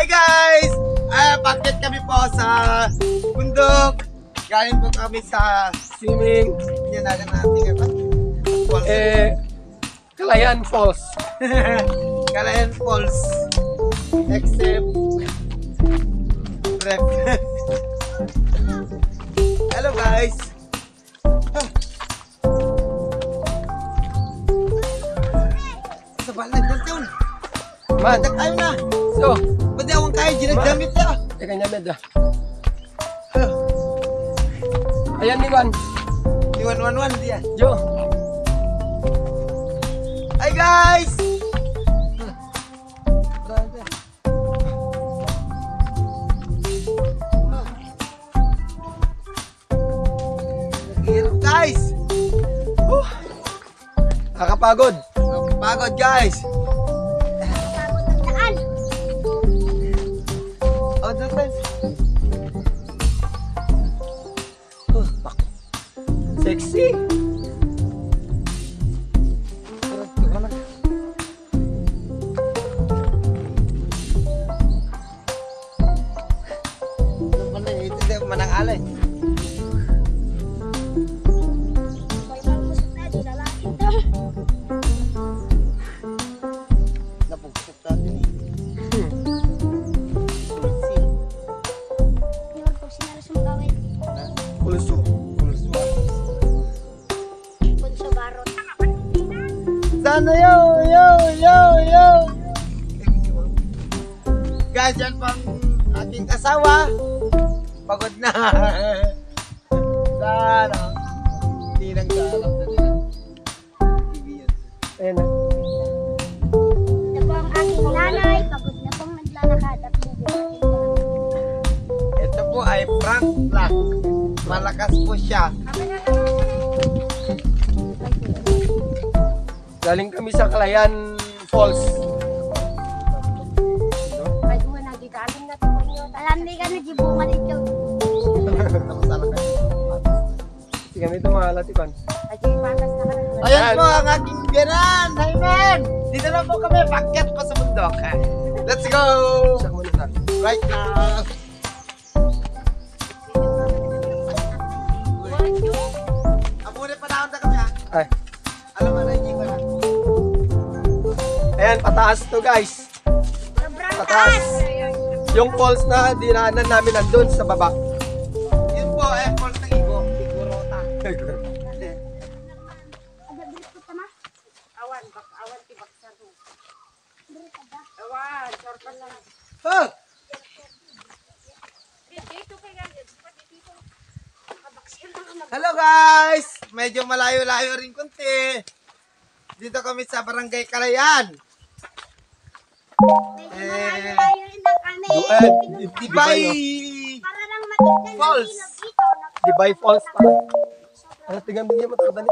Hi guys! Bakit kami po sa bundok. Galing po kami sa Swimming. yan natin natin Falls. Kalayaan Falls. Kalayaan Falls. Except ref. Hello guys! Sa balag ng taon. Man. Batak tayo na. So, Pwede akong kaya ginagdamit niya. teka niya medya. Ayan ni Juan. Di 111 dia. Jo. Hi guys! Hirap guys! Nakakapagod. Pagod guys! Oh, doon. Sexy. Mana itu dia menang alay. Napugpok natin eh. Pulso. Sana yo. Guys, yan pang aking asawa. Pagod na. Sana. Hindi nang galap na nila. Ayan na. Ito po ay Frank Black. Malakas po siya. Galing kami sa Kalayaan Falls. Hindi kami ito mga latipan. Ayan po ang aking biyanan. Hi man! Dito na po kami. Pakyat pa sa bundok. Let's go! Sa komunitar. Right now. Amune pa na kami ha. Ay. Alam mo na hindi ko na. Ayan, pataas to guys. Pataas. Yung falls na dinaanan namin nandun sa baba. Yun po ay falls ng Igo. Igorota. Oh! Hello guys! Medyo malayo-layo rin kunti. Dito kami sa Barangay Kalayaan. Tibay Falls. Tibay Falls pa. Ano, tingnan din niya matagdali.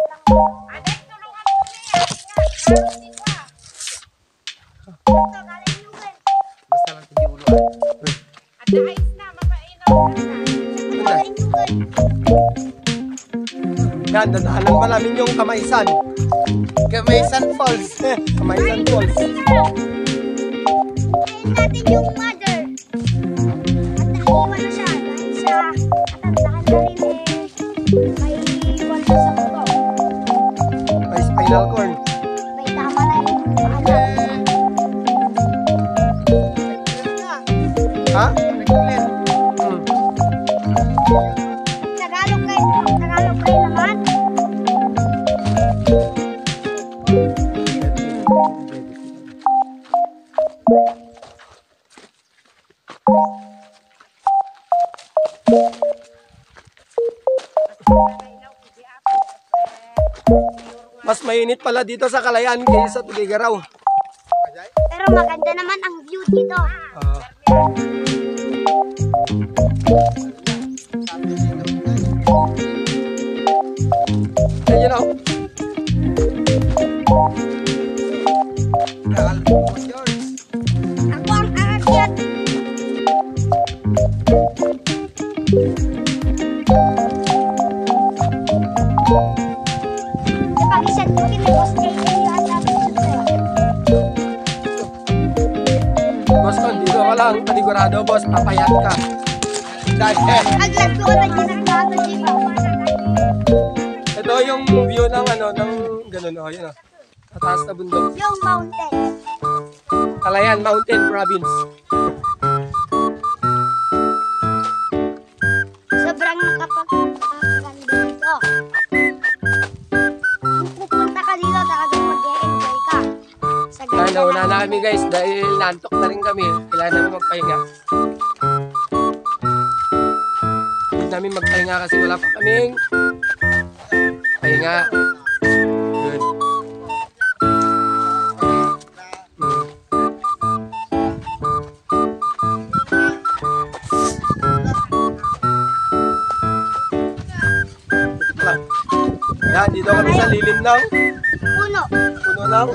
Basta lang hindi ulo. Yan, dadaanan pa namin yung Kamaysan. Kamaysan Falls. Kamaysan Falls. Natin yung mother. At naiiwan na siya dahil sa katandaan na rin may iwan sa puto. May spinal cord. May tama na yung anak. Ha? Tagalog kayo naman. Mas mainit pala dito sa Kalayaan kaysa sa Tuligaraw. Pero maganda naman ang view dito. Ayun o. Ako ang aakyat. Pag-isat ko kinagos kayo yung sabi ko sa'yo. Basta dito ka lang, panigurado boss, papayat ka. Dahil, Aglato na ginagawa dito. ito yung view ng ano, ng ganun, oh, yun oh. Mataas na bundok. Yung mountain. Calayan Mountain Province. Sobrang nakapagpapaganda dito. Kung pupunta ka dito, talagang mag-e-enjoy ka. Sa ganda Kaya nauna ng- na kami guys, dahil nantok na rin kami. Kailangan namin magpahinga. Hindi namin magpahinga kasi wala pa kaming pahinga. Good. Yan, dito kami sa lilim ng Puno. puno ng...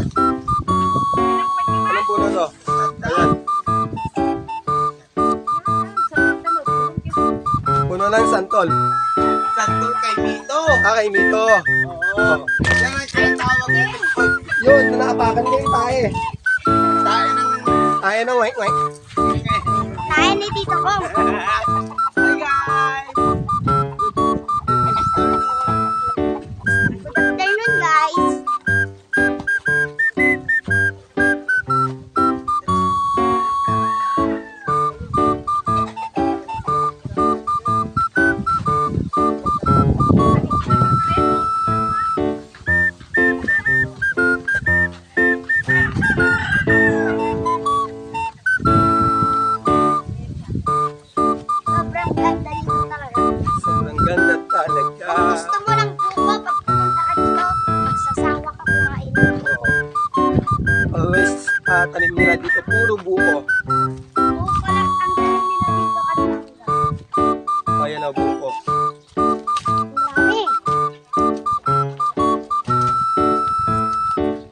Anong puno to? Ayan. Puno ng santol. Santol kay Mito. Ah, kay Mito. Oo. Yan ang tinatawag nito. Yun, naapakan kayo tayo. Tayo ng... Tayo na, wait. Tayo ni Tito Kong. Hi guys! Good afternoon, guys. Sobrang ganda dito talaga. Sobrang ganda talaga. Kung gusto mo ng buko, pag pumunta ka dito, magsasawa ka kumain. Always, tanim nila dito, puro buko. Buko lang ang tanim nila dito at mangga. Ayan na, buko. Marami.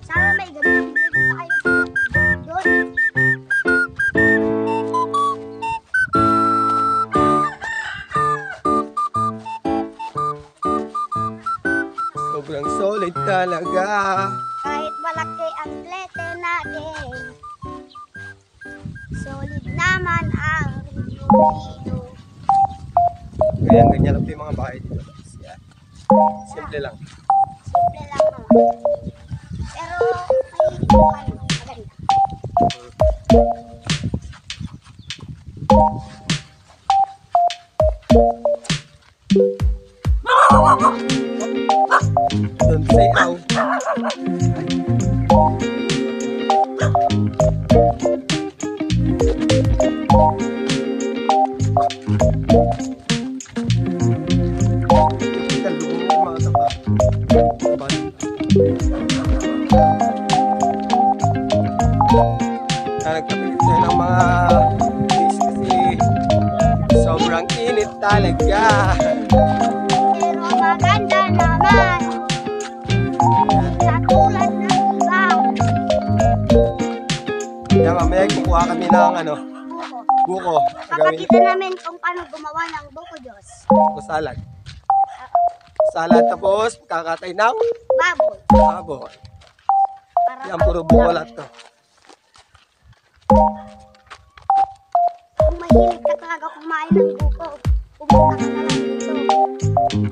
Sana may ganun din tayo doon. Sobrang solid talaga. Kahit malaki ang plete natin, solid naman ang dito. Ganyan lang po yung mga bahay dito. Yan. Simple lang. Simple lang naman. Pero may maganda. Don't say ow. Kalungan yung mga taba. Nagkapilit tayo ng mga fish kasi sobrang init talaga. Pero maganda naman. Katulad ng iba. Kaya mamaya kukuha kami ng ano, Buko. buko. Gagawin Papakita namin kung paano gumawa ng buko Diyos. buko salad. Salad tapos kakatay ng Baboy. baboy. Para Yan, puro buko lahat to. Kung mahilig ka talaga kumain ng buko, pumunta ka na lang dito.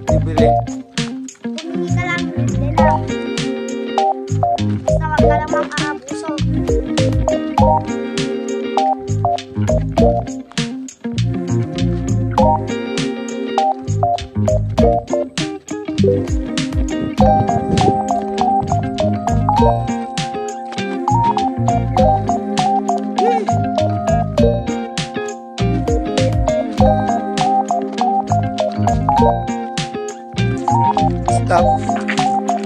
Bibili. Humingi ka lang din lang. Basta wag ka lang makaabuso. Stop.